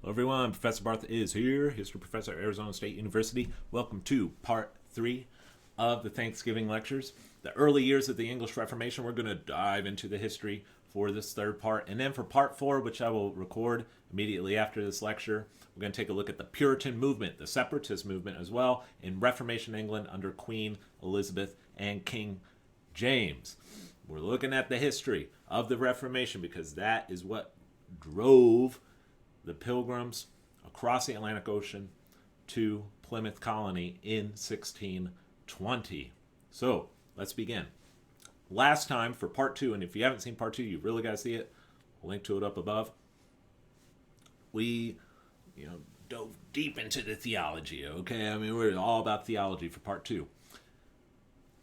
Hello everyone, Professor Barth is here, history professor at Arizona State University. Welcome to part 3 of the Thanksgiving lectures. The early years of the English Reformation, we're going to dive into the history for this third part. And then for part 4, which I will record immediately after this lecture, we're going to take a look at the Puritan movement, the separatist movement as well, in Reformation England under Queen Elizabeth and King James. We're looking at the history of the Reformation because that is what drove the Pilgrims across the Atlantic Ocean to Plymouth Colony in 1620. So let's begin. Last time for part 2, and if you haven't seen part 2, you really got to see it. I'll link to it up above. We, dove deep into the theology. Okay, I mean we're all about theology for part 2.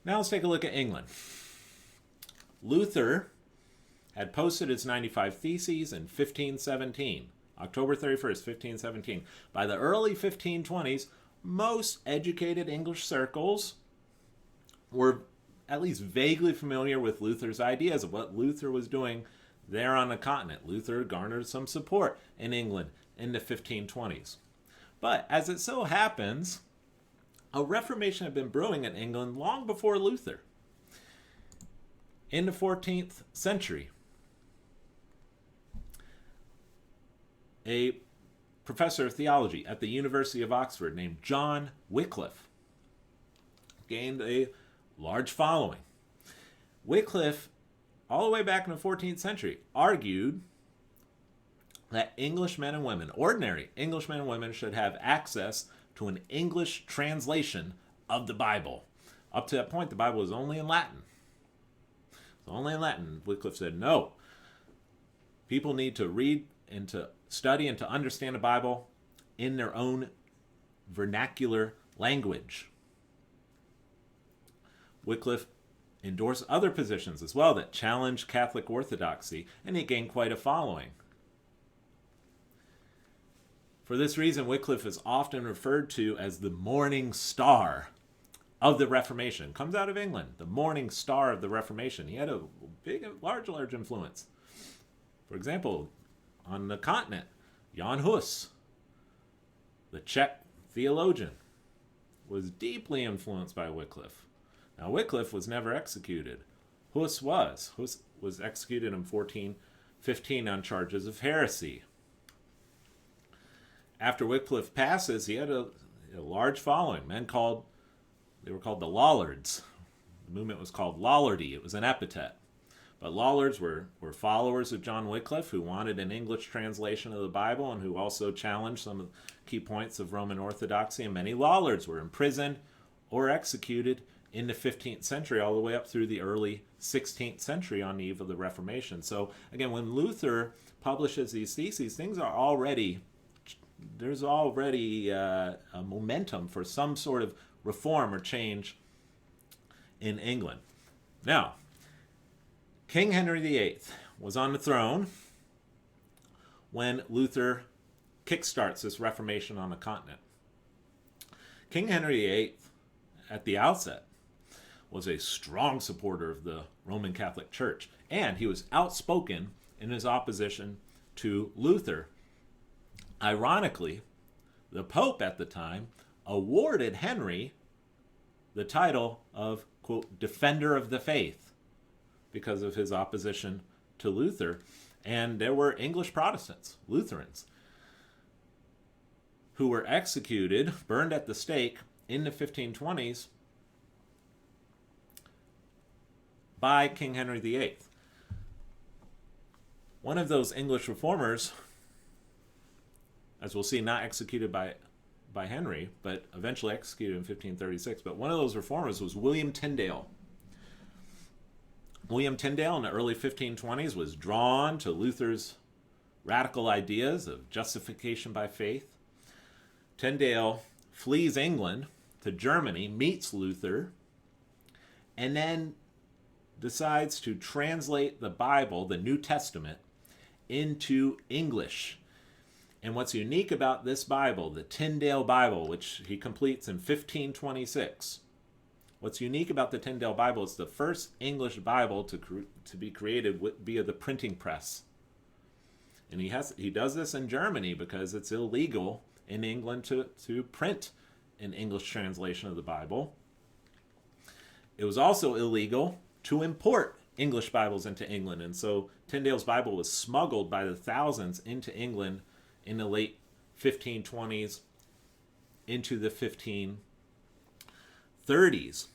Now let's take a look at England. Luther had posted his 95 Theses in 1517. October 31st, 1517. By the early 1520s, most educated English circles were at least vaguely familiar with Luther's ideas of what Luther was doing there on the continent. Luther garnered some support in England in the 1520s. But as it so happens, a Reformation had been brewing in England long before Luther. In the 14th century, a professor of theology at the University of Oxford named John Wycliffe gained a large following. Wycliffe, all the way back in the 14th century, argued that English men and women, ordinary English men and women, should have access to an English translation of the Bible. Up to that point, the Bible was only in Latin. It's only in Latin. Wycliffe said, no. People need to read and to study and to understand the Bible in their own vernacular language. Wycliffe endorsed other positions as well that challenged Catholic orthodoxy, and he gained quite a following. For this reason, Wycliffe is often referred to as the morning star of the Reformation. Comes out of England, the morning star of the Reformation. He had a large influence. For example, on the continent, Jan Hus, the Czech theologian, was deeply influenced by Wycliffe. Now, Wycliffe was never executed. Hus was. Hus was executed in 1415 on charges of heresy. After Wycliffe passes, he had a large following. They were called the Lollards. The movement was called Lollardy. It was an epithet. But Lollards were followers of John Wycliffe who wanted an English translation of the Bible and who also challenged some of the key points of Roman Orthodoxy. And many Lollards were imprisoned or executed in the 15th century all the way up through the early 16th century on the eve of the Reformation. So again, when Luther publishes these theses, there's already a momentum for some sort of reform or change in England. Now, King Henry VIII was on the throne when Luther kickstarts this Reformation on the continent. King Henry VIII, at the outset, was a strong supporter of the Roman Catholic Church, and he was outspoken in his opposition to Luther. Ironically, the Pope at the time awarded Henry the title of, quote, Defender of the Faith, because of his opposition to Luther. And there were English Protestants, Lutherans, who were executed, burned at the stake in the 1520s by King Henry VIII. One of those English reformers, as we'll see, not executed by Henry, but eventually executed in 1536, but one of those reformers was William Tyndale. William Tyndale in the early 1520s was drawn to Luther's radical ideas of justification by faith. Tyndale flees England to Germany, meets Luther, and then decides to translate the Bible, the New Testament, into English. And what's unique about this Bible, the Tyndale Bible, which he completes in 1526, what's unique about the Tyndale Bible is the first English Bible to be created via the printing press. And he does this in Germany because it's illegal in England to print an English translation of the Bible. It was also illegal to import English Bibles into England. And so Tyndale's Bible was smuggled by the thousands into England in the late 1520s into the 1530s.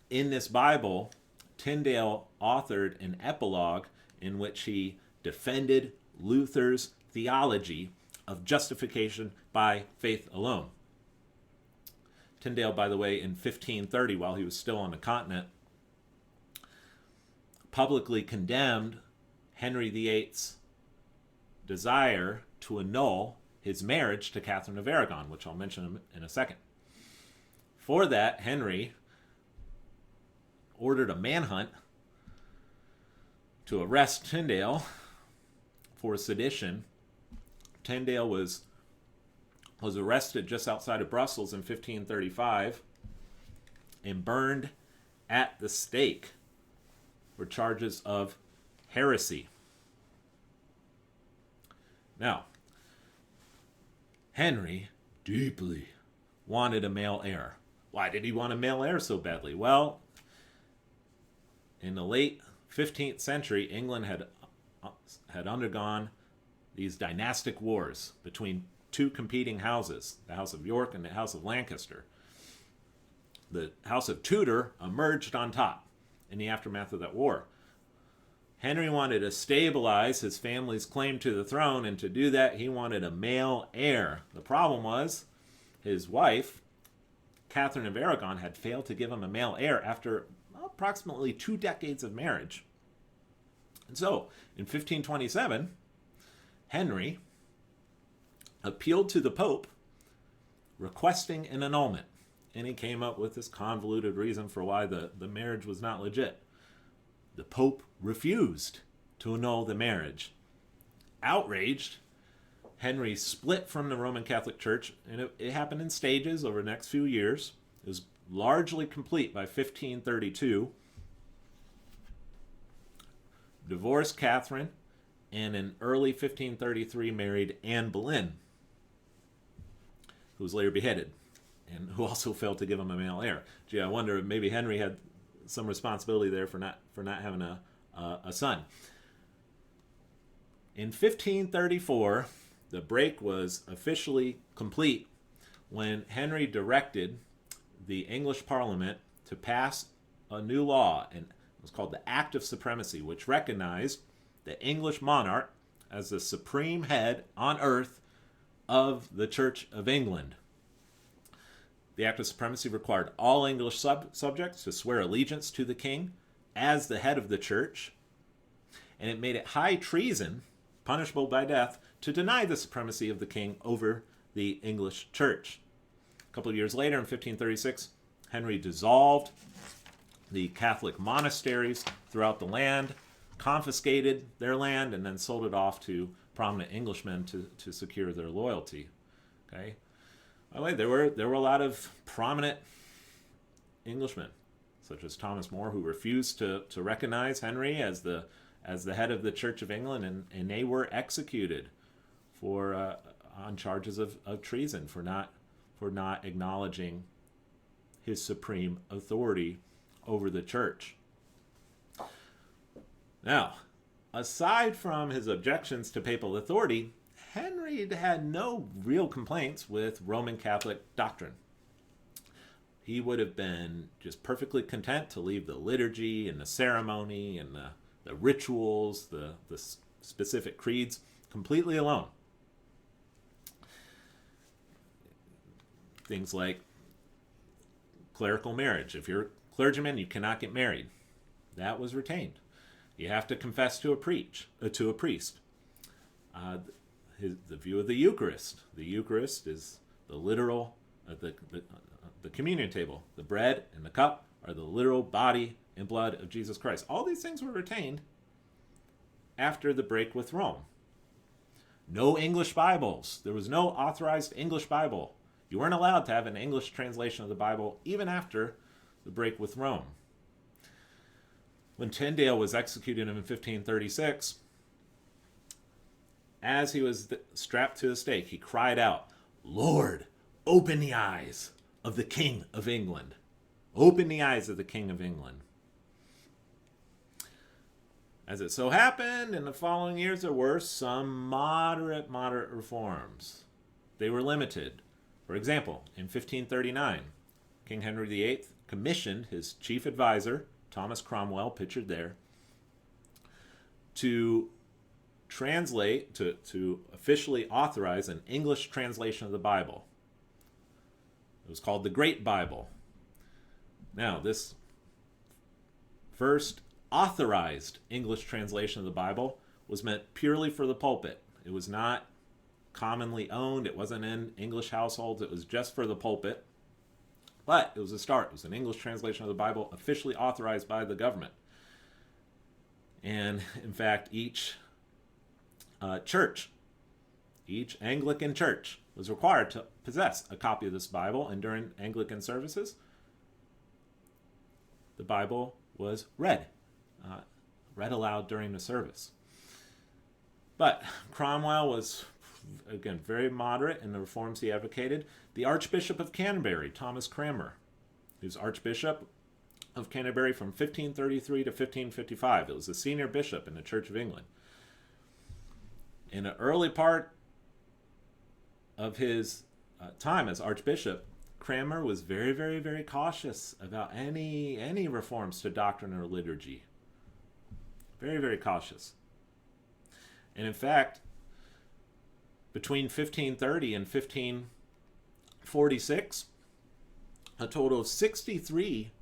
In this Bible, Tyndale authored an epilogue in which he defended Luther's theology of justification by faith alone. Tyndale, by the way, in 1530, while he was still on the continent, publicly condemned Henry VIII's desire to annul his marriage to Catherine of Aragon, which I'll mention in a second. For that, Henry ordered a manhunt to arrest Tyndale for sedition. Tyndale was arrested just outside of Brussels in 1535 and burned at the stake for charges of heresy. Now, Henry deeply wanted a male heir. Why did he want a male heir so badly? Well, in the late 15th century, England had undergone these dynastic wars between two competing houses, the House of York and the House of Lancaster. The House of Tudor emerged on top in the aftermath of that war. Henry wanted to stabilize his family's claim to the throne, and to do that, he wanted a male heir. The problem was his wife, Catherine of Aragon, had failed to give him a male heir after approximately 2 decades of marriage. And so, in 1527, Henry appealed to the Pope requesting an annulment. And he came up with this convoluted reason for why the marriage was not legit. The Pope refused to annul the marriage. Outraged, Henry split from the Roman Catholic Church, and it happened in stages over the next few years. It was largely complete by 1532. Divorced Catherine, and in early 1533 married Anne Boleyn, who was later beheaded, and who also failed to give him a male heir. Gee, I wonder if maybe Henry had some responsibility there for not having a son. In 1534, the break was officially complete when Henry directed the English Parliament to pass a new law, and it was called the Act of Supremacy, which recognized the English monarch as the supreme head on earth of the Church of England. The Act of Supremacy required all English subjects to swear allegiance to the king as the head of the church, and it made it high treason, punishable by death, to deny the supremacy of the king over the English church. A couple of years later, in 1536, Henry dissolved the Catholic monasteries throughout the land, confiscated their land, and then sold it off to prominent Englishmen to secure their loyalty. Okay. By the way, there were a lot of prominent Englishmen, such as Thomas More, who refused to recognize Henry as the head of the Church of England, and they were executed for on charges of treason for not acknowledging his supreme authority over the church. Now, aside from his objections to papal authority, Henry had no real complaints with Roman Catholic doctrine. He would have been just perfectly content to leave the liturgy and the ceremony and the rituals, the specific creeds, completely alone. Things like clerical marriage. If you're a clergyman, you cannot get married. That was retained. You have to confess to a priest. The view of the Eucharist. The Eucharist is the literal, the communion table. The bread and the cup are the literal body and blood of Jesus Christ. All these things were retained after the break with Rome. No English Bibles. There was no authorized English Bible. You weren't allowed to have an English translation of the Bible even after the break with Rome. When Tyndale was executed in 1536, as he was strapped to the stake, he cried out, "Lord, open the eyes of the King of England. Open the eyes of the King of England." As it so happened, in the following years there were some moderate reforms. They were limited. For example, in 1539, King Henry VIII commissioned his chief advisor, Thomas Cromwell, pictured there, to translate, to officially authorize an English translation of the Bible. It was called the Great Bible. Now, this first authorized English translation of the Bible was meant purely for the pulpit. It was not commonly owned. It wasn't in English households. It was just for the pulpit. But it was a start. It was an English translation of the Bible officially authorized by the government. And in fact, each church, each Anglican church was required to possess a copy of this Bible. And during Anglican services, the Bible was read aloud during the service. But Cromwell was, again, very moderate in the reforms he advocated. The Archbishop of Canterbury, Thomas Cranmer, he was Archbishop of Canterbury from 1533 to 1555. It was a senior bishop in the Church of England. In the early part of his time as Archbishop, Cranmer was very, very, very cautious about any reforms to doctrine or liturgy. Very, very cautious. And in fact, between 1530 and 1546, a total of 63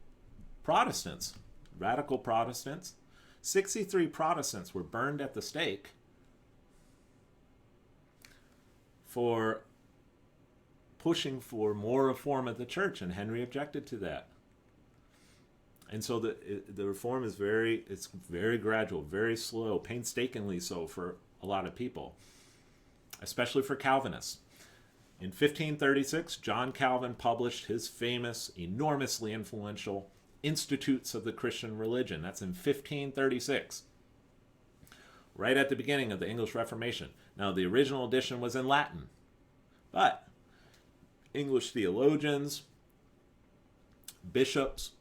Protestants, radical Protestants, 63 Protestants were burned at the stake for pushing for more reform at the church, and Henry objected to that. And so the reform is very gradual, very slow, painstakingly so for a lot of people, especially for Calvinists. In 1536, John Calvin published his famous, enormously influential Institutes of the Christian Religion. That's in 1536, right at the beginning of the English Reformation. Now, the original edition was in Latin, but English theologians, bishops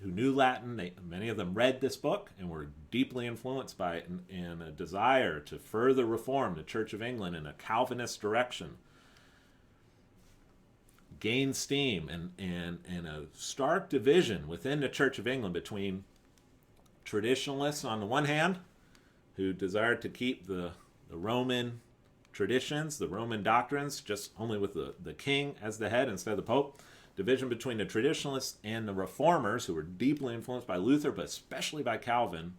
who knew Latin, many of them read this book and were deeply influenced by it in a desire to further reform the Church of England in a Calvinist direction. Gained steam and a stark division within the Church of England between traditionalists on the one hand, who desired to keep the Roman traditions, the Roman doctrines, just only with the king as the head instead of the pope. Division between the traditionalists and the reformers, who were deeply influenced by Luther, but especially by Calvin,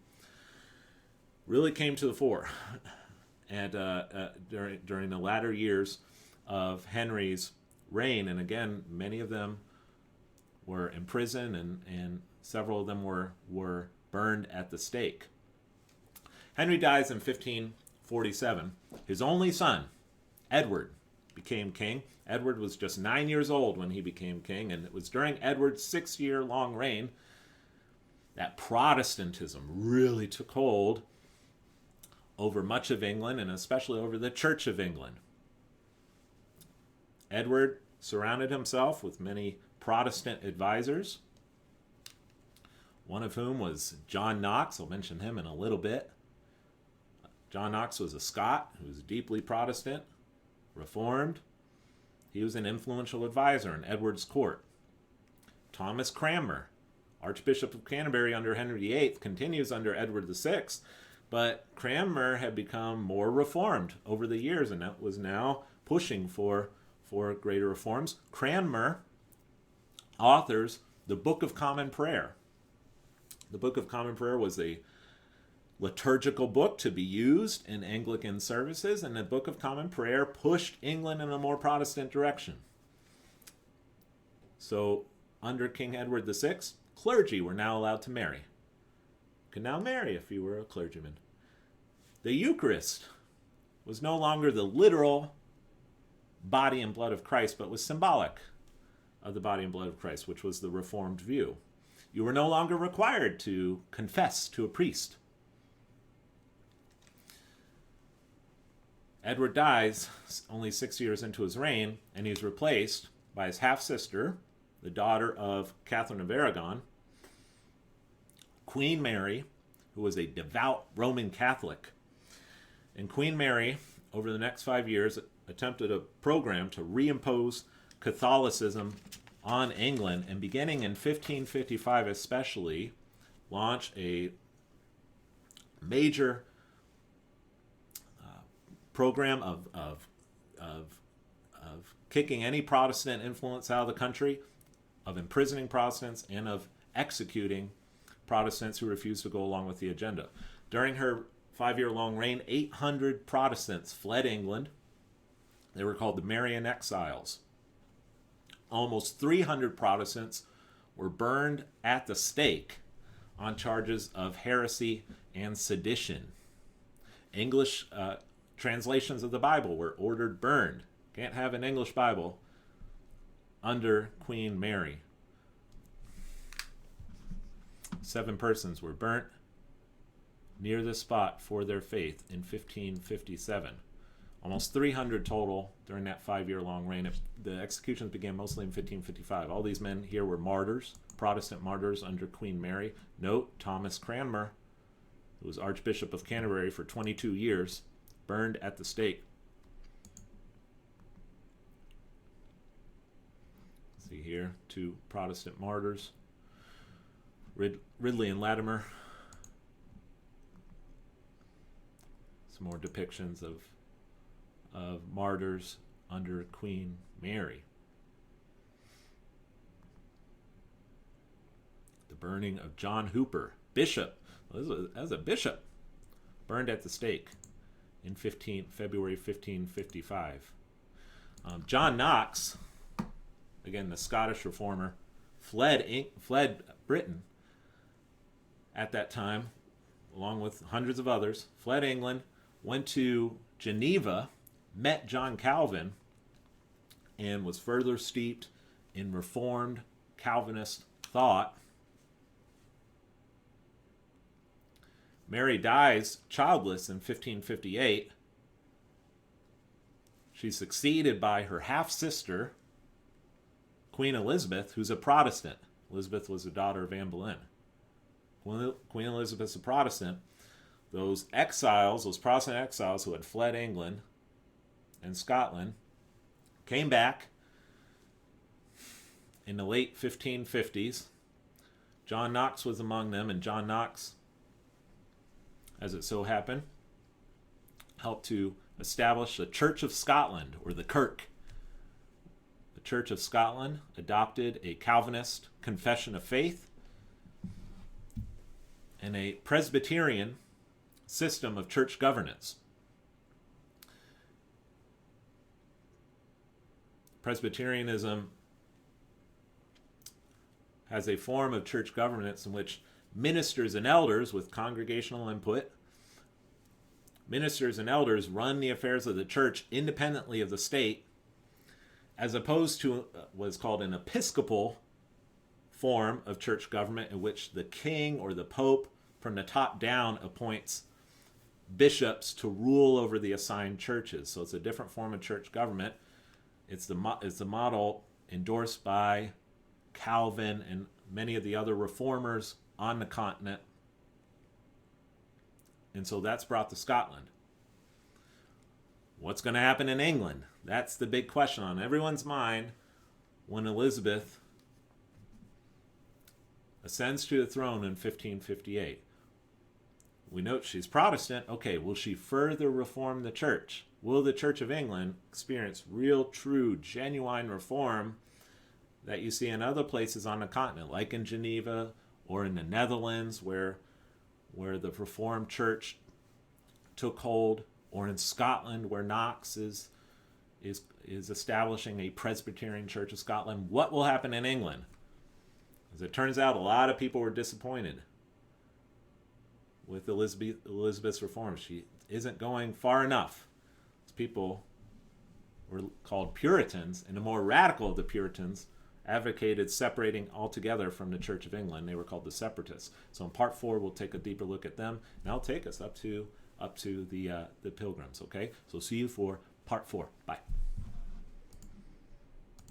really came to the fore and during the latter years of Henry's reign. And again, many of them were imprisoned, and several of them were burned at the stake. Henry dies in 1547. His only son, Edward, became king. Edward was just 9 years old when he became king, and it was during Edward's 6-year-long reign that Protestantism really took hold over much of England, and especially over the Church of England. Edward surrounded himself with many Protestant advisors, one of whom was John Knox. I'll mention him in a little bit. John Knox was a Scot who was deeply Protestant, Reformed. He was an influential advisor in Edward's court. Thomas Cranmer, Archbishop of Canterbury under Henry VIII, continues under Edward VI, but Cranmer had become more reformed over the years, and that was now pushing for greater reforms. Cranmer authors the Book of Common Prayer. The Book of Common Prayer was a liturgical book to be used in Anglican services, and the Book of Common Prayer pushed England in a more Protestant direction. So, under King Edward VI, clergy were now allowed to marry. You could now marry if you were a clergyman. The Eucharist was no longer the literal body and blood of Christ, but was symbolic of the body and blood of Christ, which was the Reformed view. You were no longer required to confess to a priest. Edward dies only 6 years into his reign, and he's replaced by his half-sister, the daughter of Catherine of Aragon, Queen Mary, who was a devout Roman Catholic. And Queen Mary, over the next 5 years, attempted a program to reimpose Catholicism on England, and beginning in 1555 especially, launch a major program of kicking any Protestant influence out of the country, of imprisoning Protestants, and of executing Protestants who refused to go along with the agenda. During her 5-year-long reign, 800 Protestants fled England. They were called the Marian Exiles. Almost 300 Protestants were burned at the stake on charges of heresy and sedition. English translations of the Bible were ordered burned. Can't have an English Bible under Queen Mary. 7 persons were burnt near this spot for their faith in 1557. Almost 300 total during that 5-year-long reign. The executions began mostly in 1555. All these men here were martyrs, Protestant martyrs under Queen Mary. Note, Thomas Cranmer, who was Archbishop of Canterbury for 22 years, burned at the stake. See here, 2 Protestant martyrs. Ridley and Latimer. Some more depictions of martyrs under Queen Mary. The burning of John Hooper, bishop. As a bishop, burned at the stake in February 1555. John Knox, again the Scottish reformer, fled Britain at that time, along with hundreds of others, fled England, went to Geneva, met John Calvin, and was further steeped in Reformed Calvinist thought. Mary dies childless in 1558. She's succeeded by her half-sister, Queen Elizabeth, who's a Protestant. Elizabeth was the daughter of Anne Boleyn. Queen Elizabeth's a Protestant. Those exiles, those Protestant exiles who had fled England and Scotland, came back in the late 1550s. John Knox was among them, and John Knox, as it so happened, helped to establish the Church of Scotland, or the Kirk. The Church of Scotland adopted a Calvinist confession of faith and a Presbyterian system of church governance. Presbyterianism has a form of church governance in which ministers and elders, with congregational input, ministers and elders run the affairs of the church independently of the state, as opposed to what's called an episcopal form of church government, in which the king or the pope from the top down appoints bishops to rule over the assigned churches. So it's a different form of church government. It's the model endorsed by Calvin and many of the other reformers on the continent. And so that's brought to Scotland. What's going to happen in England? That's the big question on everyone's mind when Elizabeth ascends to the throne in 1558. We note she's Protestant. Okay, will she further reform the church? Will the Church of England experience real, true, genuine reform that you see in other places on the continent, like in Geneva or in the Netherlands, where the Reformed Church took hold, or in Scotland, where Knox is establishing a Presbyterian Church of Scotland? What will happen in England? As it turns out, a lot of people were disappointed with Elizabeth's reform. She isn't going far enough. These people were called Puritans, and the more radical of the Puritans advocated separating altogether from the Church of England. They were called the Separatists. So in part 4, we'll take a deeper look at them, and that'll take us up to up to the Pilgrims. Okay, so see you for part 4. Bye.